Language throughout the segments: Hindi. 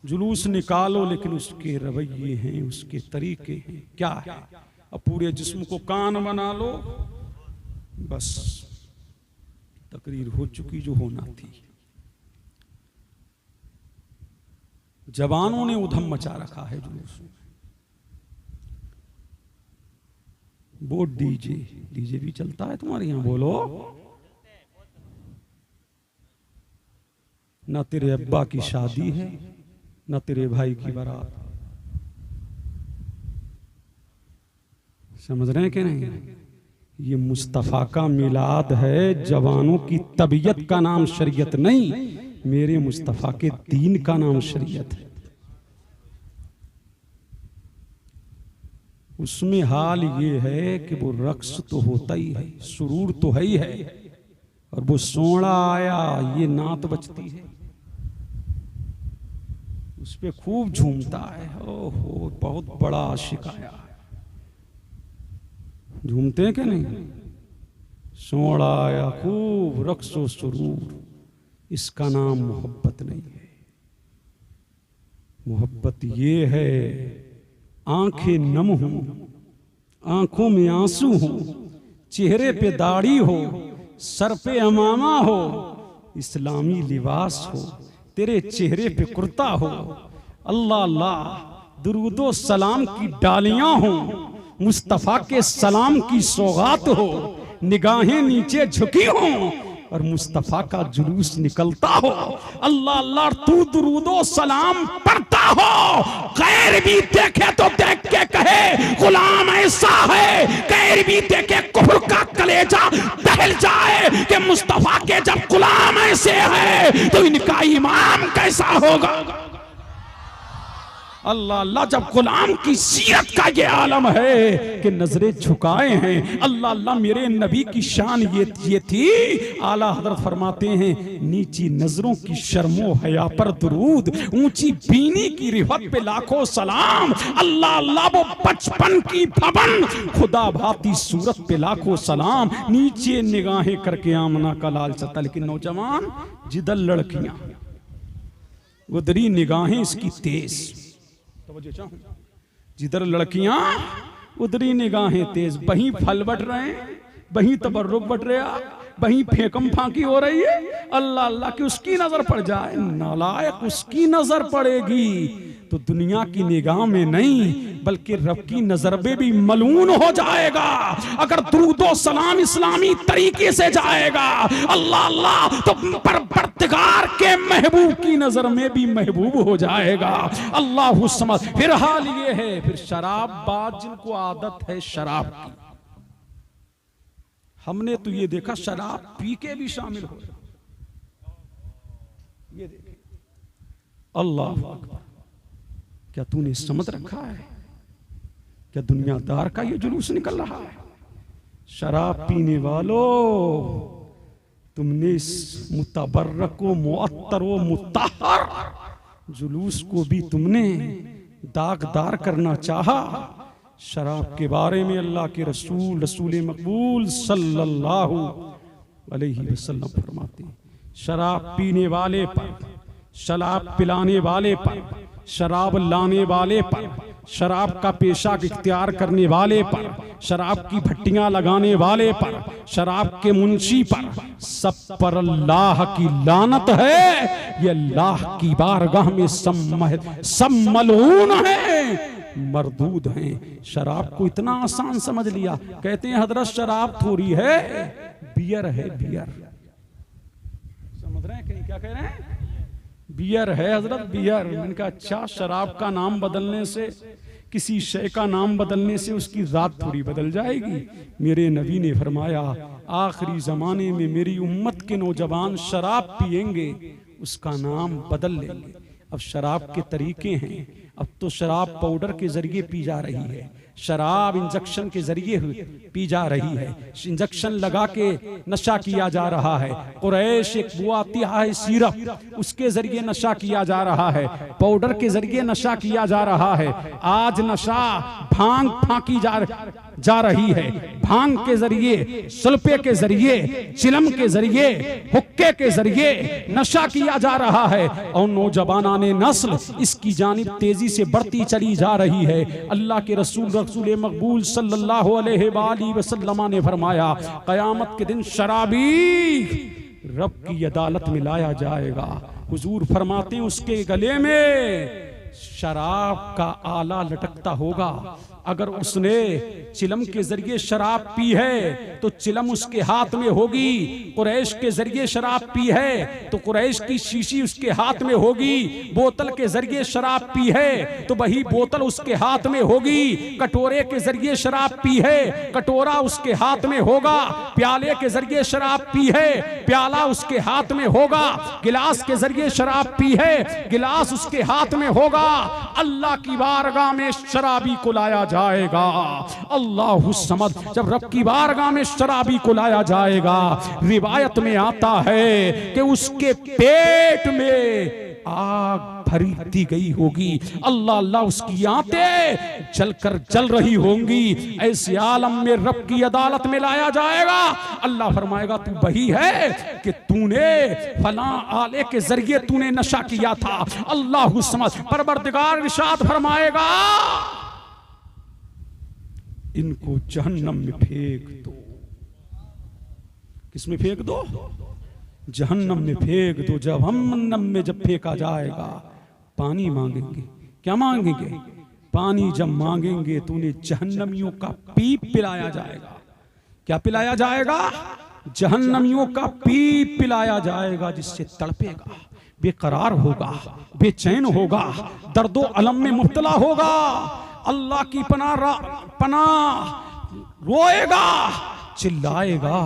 जुलूस निकालो लेकिन उसके रवैये हैं, उसके तरीके हैं। क्या है? अब पूरे जिस्म को कान बना लो, बस तकरीर हो चुकी जो होना थी। जवानों ने उधम मचा रखा है जुलूस में। वो डीजे भी चलता है तुम्हारे यहां? बोलो ना, तेरे अब्बा की शादी है ना तेरे भाई की बारात। समझ रहे हैं कि नहीं? ये मुस्तफा का मिलाद है। जवानों की तबीयत का नाम शरीयत नहीं, मेरे मुस्तफा के दीन का नाम शरीयत है। उसमें हाल ये है कि वो रक्स तो होता ही है, सुरूर तो है ही है, और वो सोना आया ये नात बजती है, उस पे खूब झूमता है। ओहो, बहुत बड़ा आशिक आया है। झूमते हैं कि नहीं? सोना आया, खूब रक्सो सुरूर। इसका नाम मोहब्बत नहीं है। मोहब्बत ये है आंखें नम हो, आंखों में आंसू हो, चेहरे पे दाढ़ी हो, सर पे अमामा हो, इस्लामी लिबास हो, तेरे चेहरे पे कुर्ता हो, अल्लाह अल्लाह दुरूदो सलाम की डालियां हो, मुस्तफा के सलाम की सौगात हो, निगाहें नीचे झुकी हो और मुस्तफा का जुलूस निकलता हो। अल्लाह अल्लाह तू दुरूदो सलाम पढ़ता हो, गैर भी देखे तो देख के कहे गुलाम ऐसा है, गैर भी देखे कुफ्र का कलेजा दहल जाए कि मुस्तफा के जब गुलाम ऐसे है तो इनका इमाम कैसा होगा। अल्लाह अल्लाह जब गुलाम की सीरत का ये आलम है कि नजरें झुकाए हैं। अल्लाह अल्लाह मेरे नबी की शान ये थी। आला हजरत फरमाते हैं नीची नजरों की शर्मो हया पर दुरूद, ऊंची बीनी की रिफत पे लाखों सलाम। अल्लाह अल्लाह वो बचपन की भवन खुदा भाती सूरत पे लाखों सलाम। नीचे निगाहें करके आमना का लाल सता, लेकिन नौजवान जिधर लड़कियां उधरी निगाहें इसकी तेज। जिधर लड़कियां उधरी निगाहें तेज। वहीं फल बट रहे हैं, वहीं तबर्रुक बट रहा, वहीं फेंकम फांकी हो रही है। अल्लाह अल्लाह की उसकी नजर पड़ जाए, नालायक उसकी नजर पड़ेगी तो दुनिया की निगाह में नहीं बल्कि रब की नजर में भी मलून हो जाएगा। अगर दुरूदो सलाम इस्लामी तरीके से जाएगा अल्लाह अल्लाह तो परवरदिगार के महबूब की नजर में भी महबूब हो जाएगा। अल्लाह समझ। फिर हाल ये है, फिर शराबबाज जिनको आदत है शराब की, हमने तो ये देखा शराब पी के भी शामिल हो। ये देखे अल्लाह अकबर, क्या तूने समझ रखा है? क्या दुनियादार का ये जुलूस निकल रहा है? शराब पीने वालों, तुमने इस मुतबर्रको मुअत्तरो मुत्तहर जुलूस को भी तुमने दागदार करना चाहा। शराब के बारे में अल्लाह के रसूल रसूल मकबूल सल्लल्लाहु अलैहि वसल्लम फरमाते हैं, शराब पीने वाले पर, शराब पिलाने वाले पर, शराब लाने वाले पर, शराब का पेशा इख्तियार करने वाले पर, शराब की भट्टियां लगाने वाले पर, शराब के मुंशी पर, सब पर अल्लाह की लानत है। ये अल्लाह की बारगाह में सब मलऊन है, मरदूद हैं। शराब को इतना आसान समझ लिया, कहते हैं हजरत शराब थोड़ी है, बियर है बियर। समझ रहे हैं कहीं क्या कह रहे हैं? बियर है हजरत, बियर। मैंने कहा अच्छा, शराब का नाम बदलने से, किसी शय का नाम बदलने से उसकी जात थोड़ी बदल जाएगी। मेरे नबी ने फरमाया आखिरी जमाने में मेरी उम्मत के नौजवान शराब पिएंगे, उसका नाम बदल लेंगे। अब शराब के तरीके हैं, अब तो शराब पाउडर के जरिए पी जा रही है, शराब इंजेक्शन के जरिए पी जा रही है, इंजेक्शन लगा के नशा किया जा रहा है। कुरैश एक वो आती है सिरप, उसके जरिए नशा किया जा रहा है, पाउडर के जरिए नशा किया जा रहा है। आज नशा भांग फांकी जा रही, जा रही है। भांग के जरिए, सुल्फे के जरिए, चिलम के जरिए, हुक्के के जरिए नशा किया जा रहा है और नौजवाना ने नस्ल इसकी जानिब तेजी से बढ़ती चली जा रही है। अल्लाह के रसूल मकबूल सल्लल्लाहु अलैहि वसल्लम ने फरमाया, क़यामत के दिन शराबी रब की अदालत में लाया जाएगा। हुजूर फरमाते हैं उसके गले में शराब का आला लटकता होगा। अगर उसने चिलम के जरिए शराब पी है तो चिलम उसके हाथ में होगी। कुरैश के जरिए शराब पी है तो कुरैश की शीशी उसके हाथ में होगी। बोतल के जरिए शराब पी है तो वही बोतल उसके हाथ में होगी। कटोरे के जरिए शराब पी है, कटोरा उसके हाथ में होगा। प्याले के जरिए शराब पी है, प्याला उसके हाथ में होगा। गिलास के जरिए शराब पी है, गिलास उसके हाथ में होगा। अल्लाह की बारगाह में शराबी को लाया जाएगा। अल्लाहु समद, जब रब की बारगाह में शराबी को लाया जाएगा, रिवायत में आता है कि उसके पेट में आग भरी दी गई होगी। अल्लाह अल्लाह उसकी आंतें जलकर जल रही होंगी। ऐसे आलम में रब की अदालत में लाया जाएगा। अल्लाह फरमाएगा, तू वही है कि तूने फलां आले के जरिए तूने नशा किया था। अल्लाह समझ, परवरदिगार इरशाद फरमाएगा, इनको जहन्नम में फेंक दो। किसमें फेंक दो? जहन्नम में फेंक दो। जहन्नम में जब फेंका जाएगा, पानी मांगेंगे। क्या मांगेंगे? पानी जब मांगेंगे तो उन्हें जहन्नमियों का पीप पिलाया जाएगा। क्या पिलाया जाएगा? जहन्नमियों का पीप पिलाया जाएगा, जिससे तड़पेगा, बेकरार होगा, बेचैन होगा, दर्दो अलम में मुब्तला होगा। अल्लाह की पनाह रोएगा, चिल्लाएगा,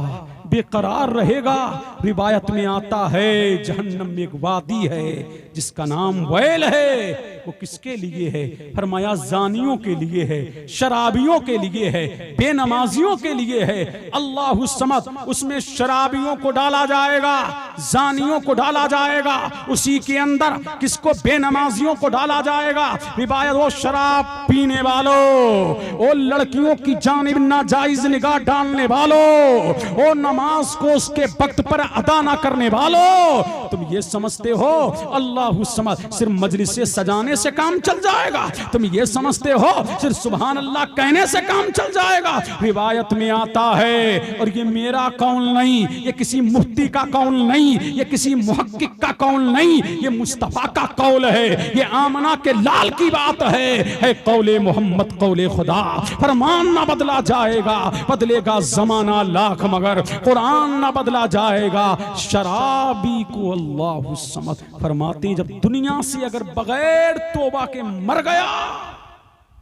बेकरार रहेगा। रिवायत में आता है जहन्नम में एक वादी है जिसका नाम वैल है। वो किसके लिए है? फरमाया जानियों के लिए है, शराबियों के लिए है, बेनमाजियों के लिए है। अल्लाहु समद, उसमें शराबियों को डाला जाएगा, जानियों को डाला जाएगा। उसी के अंदर किसको? बेनमाजियों को डाला जाएगा। रिवायत, वो शराब पीने वालों, वो लड़कियों की जानिब नाजायज निगाह डालने वालों, वो नमाज को उसके वक्त पर अदा ना करने वालों, तुम ये समझते हो अल्लाहु समद सिर्फ मजलिस से सजाने से काम चल जाएगा? तुम ये समझते हो सिर्फ सुभान अल्लाह कहने से काम चल जाएगा? रिवायत में आता है, और ये मेरा कौल नहीं, ये किसी मुफ्ती का कौल नहीं, ये किसी मुहक्किक का कौल नहीं, ये मुस्तफा का कौल है, ये आमना के लाल की बात है कौले मोहम्मद, कौले खुदा। फरमान ना बदला जाएगा, बदलेगा जमाना लाख मगर कुरान ना बदला जाएगा। शराबी को अल्लाह समझ फरमाते, जब दुनिया से अगर बगैर तौबा के मर गया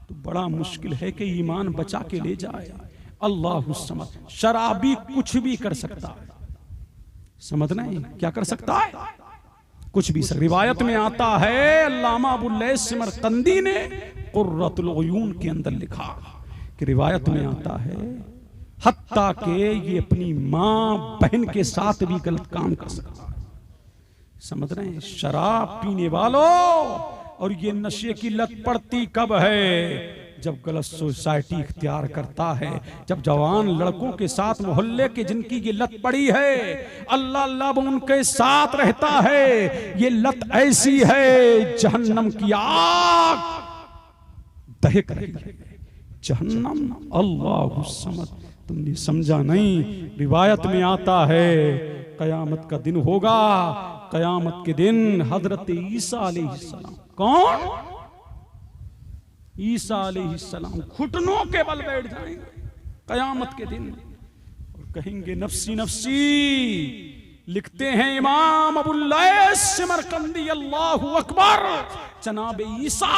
तो बड़ा मुश्किल है कि ईमान बचा के ले जाए। अल्लाह समझ, शराबी कुछ भी कर सकता है, समझ नहीं क्या कर सकता है? कुछ भी। रिवायत में आता है, अल्लामा अबुल लैस समरकंदी ने कुर्रतुल उयून के अंदर लिखा कि रिवायत में आता है, हत्ता के ये अपनी मां बहन के साथ भी गलत काम कर सकता है। समझ रहे हैं? शराब पीने वालों, और ये नशे की लत पड़ती कब है? जब गलत सोसाइटी इख्तियार करता है, जब जवान लड़कों के साथ मोहल्ले के जिनकी ये लत पड़ी है, अल्लाह अल्लाह उनके साथ रहता है। ये लत ऐसी है, जहन्नम की आग दहक रही है। जहन्नम, अल्लाह समझ, तुमने समझा नहीं। रिवायत में आता है, कयामत का दिन होगा। कयामत के दिन हजरत ईसा अलैहिस्सलाम, कौन? ईसा अलैहिस्सलाम घुटनों के बल बैठ जाएंगे कयामत के दिन और कहेंगे नफ्सी नफ्सी। लिखते हैं इमाम अबुल लैस समरकंदी, अल्लाहु अकबर, जनाब ईसा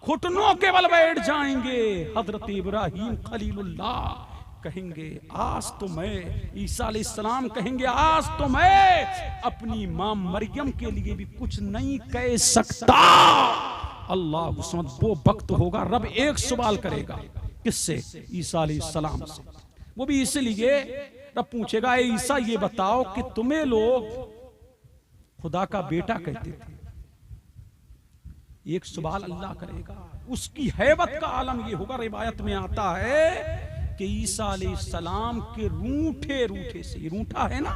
घुटनों के बल बैठ जाएंगे। हजरत इब्राहीम खलीलुल्लाह कहेंगे, आज तो मैं, ईसा अलैहिस्सलाम कहेंगे, आज तो मैं अपनी मां मरियम के लिए भी कुछ नहीं कह सकता। अल्लाह समझ, वो वक्त होगा रब एक सवाल करेगा, किससे? ईसा अलैहिस्सलाम से। वो भी इसलिए रब पूछेगा, ईसा ये बताओ कि तुम्हें लोग खुदा का बेटा कहते थे, एक सवाल अल्लाह करेगा, उसकी हैबत का आलम ये होगा। रिवायत में आता है कि ईसा अलैहिस्सलाम के रूठे रूठे से, रूठा है ना,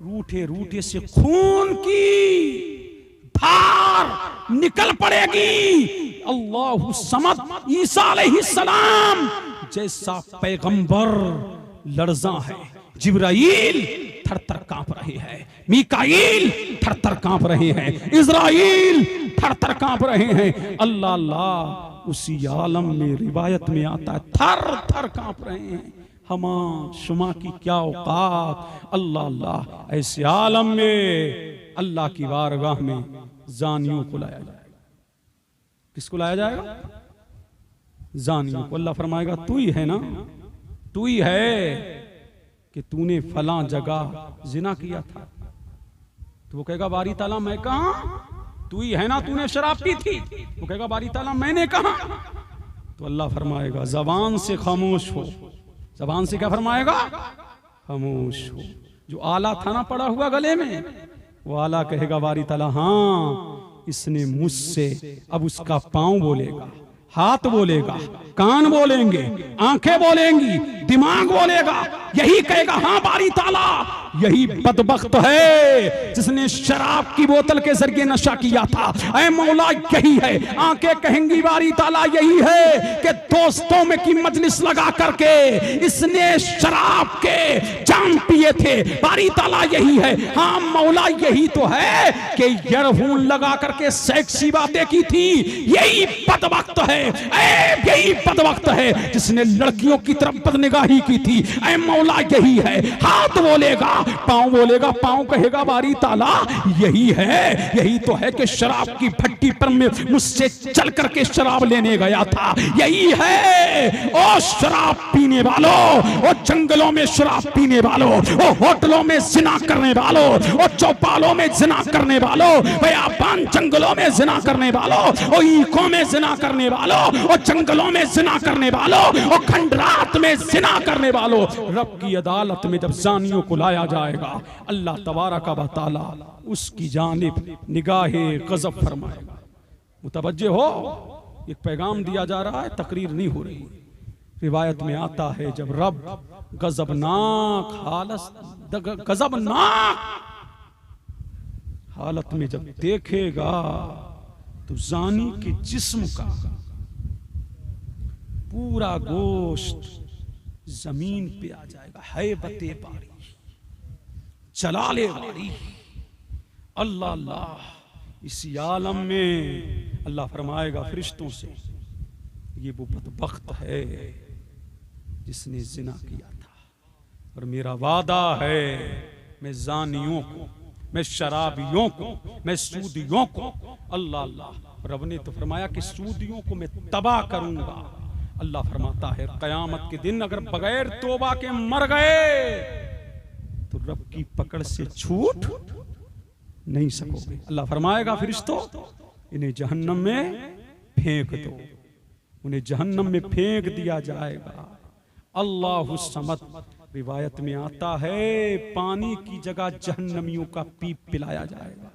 रूठे रूठे से खून की धार निकल पड़ेगी। अल्लाहु समद ईसा अलैहिस्सलाम जैसा पैगंबर लर्जा है। जिब्राइल थर-थर कांप रहे हैं, मीकाईल थर-थर कांप रहे हैं, इज़राइल थर-थर कांप रहे हैं। अल्लाह अल्लाह उसी आलम में रिवायत में आता है थर-थर कांप रहे हैं। हमा शुमा की क्या औकात। अल्लाह अल्लाह ऐसे आलम में अल्लाह की बारगाह में जानियों को लाया जाएगा। किसको लाया जाएगा? जानियों को। अल्लाह फरमाएगा तू ही है ना, तू ही है कि तूने फलां जगह जिना किया था। तो वो कहेगा बारी ताला मैं कहां? तू ही है ना, तूने शराब पी थी। वो कहेगा बारी ताला मैंने कहा। तो अल्लाह फरमाएगा जबान से खामोश हो। जबान से क्या फरमाएगा? खामोश हो। जो आला था ना पड़ा हुआ गले में, वो आला कहेगा बारी ताला हाँ इसने मुझसे, अब उसका पांव बोलेगा, हाथ बोलेगा, कान बोलेंगे, आंखें बोलेंगी, दिमाग बोलेगा, यही कहेगा हाँ बारी ताला यही बदबख्त है जिसने शराब की बोतल के जरिए नशा किया था। ऐ मौला यही है। आंखें कहेंगी बारी ताला यही है कि दोस्तों में की मजलिस लगा करके इसने शराब के जाम पिए थे। बारी ताला यही है। हाँ मौला यही तो है कि ईयरफोन लगा करके सेक्सी बातें की थी। यही बदबख्त है, यही बदबख्त है जिसने लड़कियों की तरफ बदनिगाही की थी। ऐ मौला यही है। हाथ बोलेगा, पांव बोलेगा, पांव कहेगा बारी ताला यही है। यही तो है कि शराब की भट्टी पर मैं मुझसे चल करके शराब लेने गया था। यही है। ओ शराब पीने वालों, ओ जंगलों में शराब पीने वालों, ओ होटलों में जिना करने वालों, ओ चौपालों में जिना करने वालों, बयाबान जंगलों में जिना करने वालों, ओ ईखों में जिना करने वालों, ओ जंगलों में जिना करने वालों, ओ खंडरात में जिना करने वालों, रब की अदालत में जब जानियों को लाया जाएगा अल्लाह तबारक व तआला उसकी जानिब निगाहे गज़ब फरमाएगा। मुतवज्जे हो, एक पैगाम दिया जा रहा है, तकरीर नहीं हो रही। रिवायत में आता है जब रब गज़बनाक हालत में जब देखेगा तो जानी के जिस्म का पूरा गोश्त जमीन पे आ जाएगा। हैबते बारी, जलाले बारी। अल्लाह अल्लाह इसी आलम में अल्लाह फरमाएगा फरिश्तों से ये वो बदबख्त है जिसने जिना किया था। और मेरा वादा है मैं जानियों को, मैं शराबियों को, मैं सूदियों को, अल्लाह अल्लाह रब ने तो फरमाया कि सूदियों को मैं तबाह करूंगा। अल्लाह फरमाता है कयामत के दिन अगर बगैर तौबा के मर गए तो रब की पकड़ से छूट नहीं सकोगे। अल्लाह फरमाएगा फरिश्तों इन्हें जहन्नम में फेंक दो। उन्हें जहन्नम में फेंक दिया जाएगा। अल्लाहु समद। रिवायत में आता है पानी की जगह जहन्नमियों का पीप पिलाया जाएगा।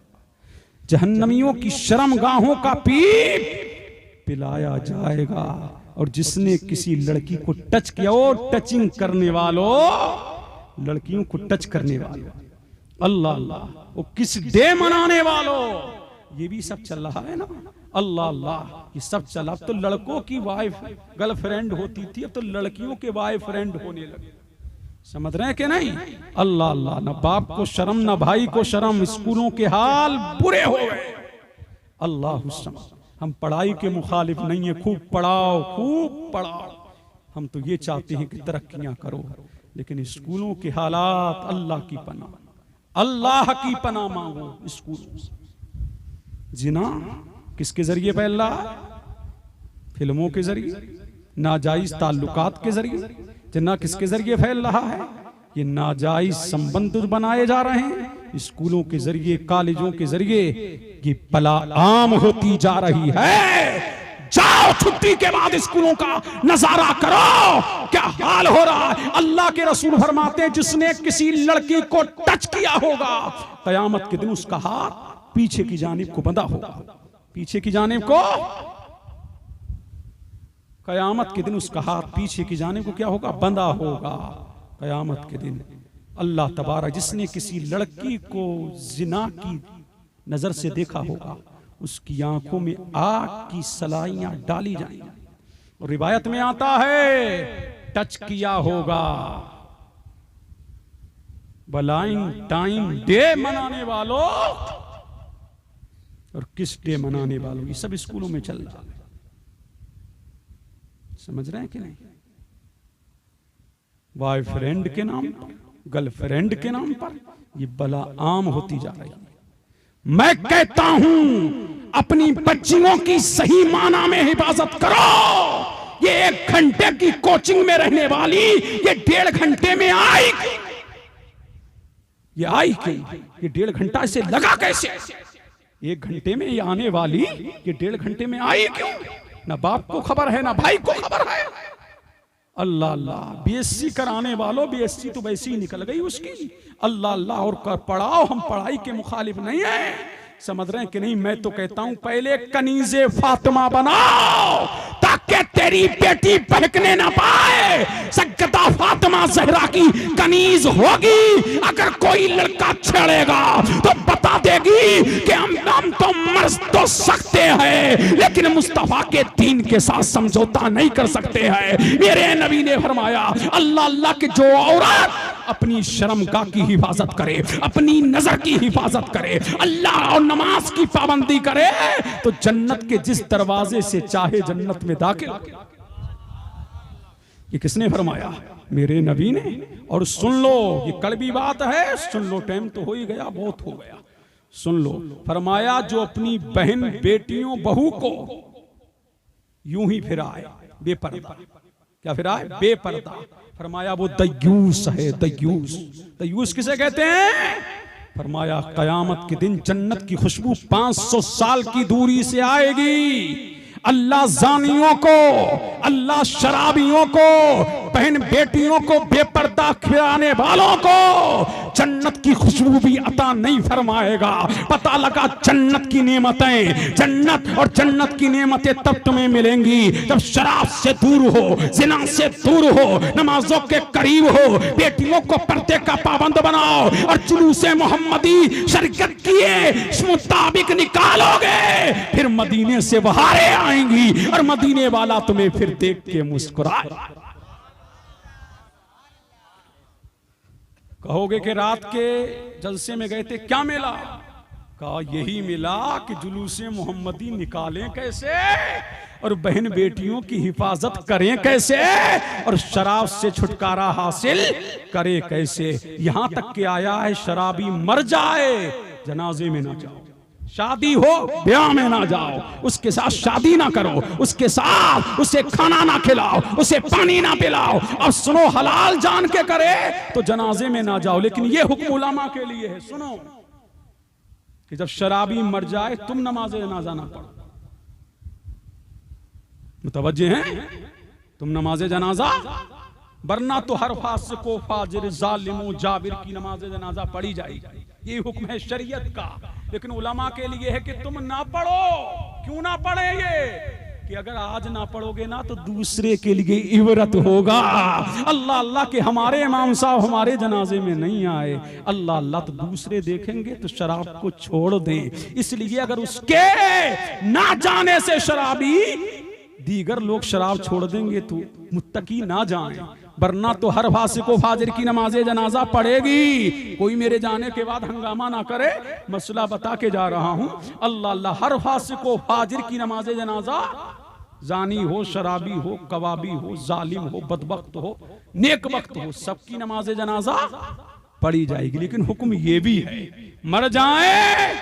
जहन्नमियों की शर्मगाहों का पीप पिलाया जाएगा। और जिसने किसी लड़की को टच किया, वो टचिंग करने वालों, लड़कियों को टच करने वालों, अल्लाह अल्लाह, वो किस डे मनाने वालों, ये भी सब चल रहा है ना। अल्लाह अल्लाह ये सब चला। अब तो लड़कों की वाइफ गर्लफ्रेंड होती थी, अब तो लड़कियों के बॉयफ्रेंड होने लगे। समझ रहे हैं कि नहीं? अल्लाह अल्लाह, न बाप को शर्म न भाई को शर्म। स्कूलों के हाल बुरे हो गए। अल्लाह हम पढ़ाई के मुखालिफ नहीं है, खूब पढ़ाओ, खूब पढ़ाओ। हम तो ये चाहते हैं कि तरक्कियां करो, लेकिन स्कूलों के हालात अल्लाह की पनाह, अल्लाह की पनाह मांगो। स्कूलों से जिना किसके जरिए फैल रहा है? फिल्मों के जरिए, नाजायज ताल्लुकात के जरिए। जिना किसके जरिए फैल रहा है? ये नाजायज संबंध बनाए जा रहे हैं स्कूलों के जरिए, कॉलेजों के जरिए। ये बला आम होती जा रही है। जाओ छुट्टी के बाद स्कूलों का नजारा करो, क्या हाल हो रहा है। अल्लाह के रसूल फरमाते हैं जिसने किसी लड़की को टच किया होगा कयामत के दिन उसका हाथ पीछे की जानिब को बंधा होगा। पीछे की जानिब को, कयामत के दिन उसका हाथ पीछे की जानिब को क्या होगा, बंधा होगा। कयामत के दिन अल्लाह तबारक, जिसने किसी लड़की को जिना की नजर से देखा होगा, उसकी आंखों में आग की सलाइयां डाली जाएंगी। और रिवायत में आता है टच किया होगा। वैलेंटाइन डे मनाने वालों, और किस डे मनाने वालों, ये सब स्कूलों में चल रहा है। समझ रहे हैं कि नहीं? बॉयफ्रेंड के नाम पर, गर्लफ्रेंड के नाम पर ये बला आम होती जा रही है। मैं कहता हूं अपनी बच्चियों की सही माना में हिफाजत करो। ये 1 घंटे की कोचिंग में रहने वाली ये 1.5 घंटे में आई, ये आई क्यों? ये 1.5 घंटा से लगा कैसे? 1 घंटे में ये आने वाली ये 1.5 घंटे में आई क्यों? ना बाप को खबर है, ना भाई को खबर है। अल्लाह अल्लाह, बीएससी कराने वालों, बीएससी तो वैसे ही निकल गई उसकी। अल्लाह अल्लाह और कर पढ़ाओ, हम पढ़ाई के मुखालिफ नहीं है। समझ रहे हैं कि नहीं? मैं तो कहता हूं पहले कनीज़े फातिमा बनाओ ताकि तेरी बेटी बहकने ना पाए। सज्जदा फातिमा ज़हरा की कनीज होगी। अगर कोई लड़का छेड़ेगा तो बता देगी कि हम तो मर तो सकते हैं, लेकिन मुस्तफा के दीन के साथ समझौता नहीं कर सकते हैं। मेरे नबी ने फरमाया, अल्लाह अल्लाह के जो औरत अपनी शर्मगाह की हिफाजत करे, अपनी नजर की हिफाजत करे, अल्लाह और नमाज की पाबंदी करे, तो जन्नत के जिस दरवाजे से चाहे जन्नत में दाखिल। ये किसने फरमाया? मेरे नबी ने। और सुन लो, ये कड़वी बात है, सुन लो, टाइम तो हो ही गया, बहुत हो गया, सुन लो। फरमाया जो अपनी बहन बेटियों बहू को यूं ही फिराए बेपर्दा, क्या फिराए? बेपर्दा। फरमाया वो दयूस है, दयूस। दयूस किसे कहते हैं? फरमाया कयामत के दिन जन्नत की खुशबू 500 साल की दूरी से आएगी। अल्लाह जानियों को, अल्लाह शराबियों को, बहन बेटियों को बेपर्दा खिलाने वालों को जन्नत की खुशबू भी अता नहीं फरमाएगा। पता लगा जन्नत की नेमतें, जन्नत और जन्नत की नेमतें तब तुम्हें मिलेंगी जब शराब से दूर हो, जिना से दूर हो, नमाजों के करीब हो, बेटियों को पर्दे का पाबंद बनाओ और जुलूसे मोहम्मदी शरीयत किए मुताबिक निकालोगे, फिर मदीने से बहारें आएंगी और मदीने वाला तुम्हें फिर देख के मुस्कुराए। कहोगे कि रात के जलसे में गए थे, क्या मिला? कहा यही मिला कि जुलूसे मोहम्मदी निकालें कैसे और बहन बेटियों की हिफाजत करें कैसे और शराब से छुटकारा हासिल करें कैसे। यहां तक कि आया है शराबी मर जाए जनाजे में ना जाओ, शादी हो ब्याह में ना जाओ, उसके साथ शादी ना करो, उसके साथ उसे खाना ना खिलाओ, उसे पानी ना पिलाओ, और सुनो हलाल जान के करे तो जनाजे में ना जाओ। लेकिन ये हुक्म उलमा के लिए है, सुनो, कि जब शराबी मर जाए तुम नमाज जनाजा ना पढ़ो। मुतवज्जे हैं? तुम नमाज जनाजा, वरना तो हर फासिको फाजिर जालिमो जाबिर की नमाज जनाजा पढ़ी जाएगी। ये हुक्म है शरीयत का। लेकिन उलमा के लिए है कि तुम ना पढ़ो। क्यों ना पढ़े? ये कि अगर आज ना पढ़ोगे ना तो दूसरे के लिए इबरत होगा। अल्लाह अल्लाह के हमारे इमाम साहब हमारे जनाजे में नहीं आए, अल्लाह अल्लाह तो दूसरे देखेंगे तो शराब को छोड़ दें। इसलिए अगर उसके ना जाने से शराबी दीगर लोग शराब छोड़ देंगे तो मुत्तकी ना जाएं, वरना तो हर फासिको फाजिर की नमाज जनाजा पड़ेगी। कोई मेरे जाने के बाद हंगामा ना करे, मसला बता के जा रहा हूं। अल्लाह अल्लाह, हर फासिको फाजिर की नमाज जनाजा, जानी हो, शराबी हो, कवाबी हो, जालिम हो, बदबख्त हो, नेक वक्त हो, सबकी नमाज जनाजा पढ़ी जाएगी। लेकिन हुक्म ये भी है, मर जाए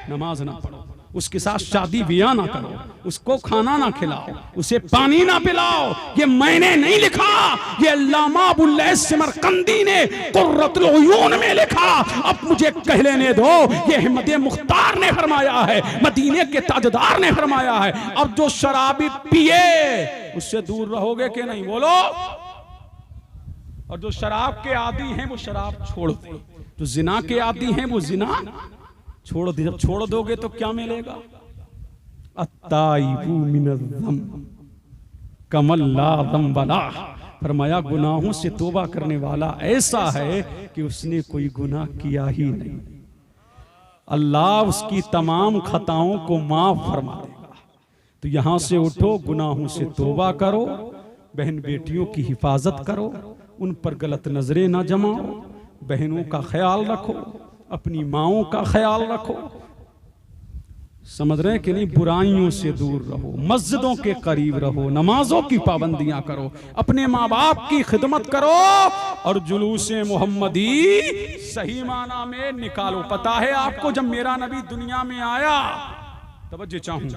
नमाज ना पढ़ो, उसके साथ शादी ब्याह ना करो, उसको खाना ना खिलाओ, उसे पानी ना पिलाओ। ये मैंने नहीं लिखा, ये अल्लामा अबुल लैस समरकंदी ने कुर्रतुल उयून में लिखा। अब मुझे कह लेने दो, ये अहमद मुख्तार ने फरमाया है, मदीने के ताजदार ने फरमाया है। अब जो शराबी पिए उससे दूर रहोगे कि नहीं? बोलो। और जो शराब के आदी हैं वो शराब छोड़ दे, जो जिना के आदी हैं वो जिना छोड़ दे। जब छोड़ दोगे तो क्या मिलेगा? अत्ताइबू मिनज़्ज़म कमल ला ज़म्बला। फरमाया गुनाहों से तौबा करने वाला ऐसा है कि उसने कोई गुनाह किया ही नहीं, अल्लाह उसकी तमाम खताओं को माफ फरमा देगा। तो यहां से उठो, गुनाहों से तौबा करो, बहन बेटियों की हिफाजत करो, उन पर गलत नजरें ना जमाओ, बहनों का ख्याल रखो, अपनी माओं का ख्याल रखो। समझ रहे हैं कि नहीं? बुराइयों से दूर रहो, मस्जिदों के करीब रहो, नमाजों की पाबंदियां करो, अपने माँ बाप की खिदमत करो और जुलूसे मोहम्मदी सही माना में निकालो। पता है आपको, जब मेरा नबी दुनिया में आया, तवज्जो चाहूं,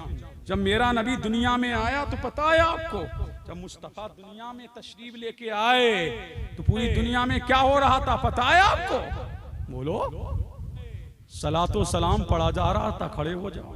जब मेरा नबी दुनिया में आया तो पता है आपको, जब मुस्तफा दुनिया में तशरीफ लेके आए तो पूरी दुनिया में क्या हो रहा था पता है आपको? बोलो। सलातो सलाम पढ़ा जा रहा था, खड़े हो जाओ।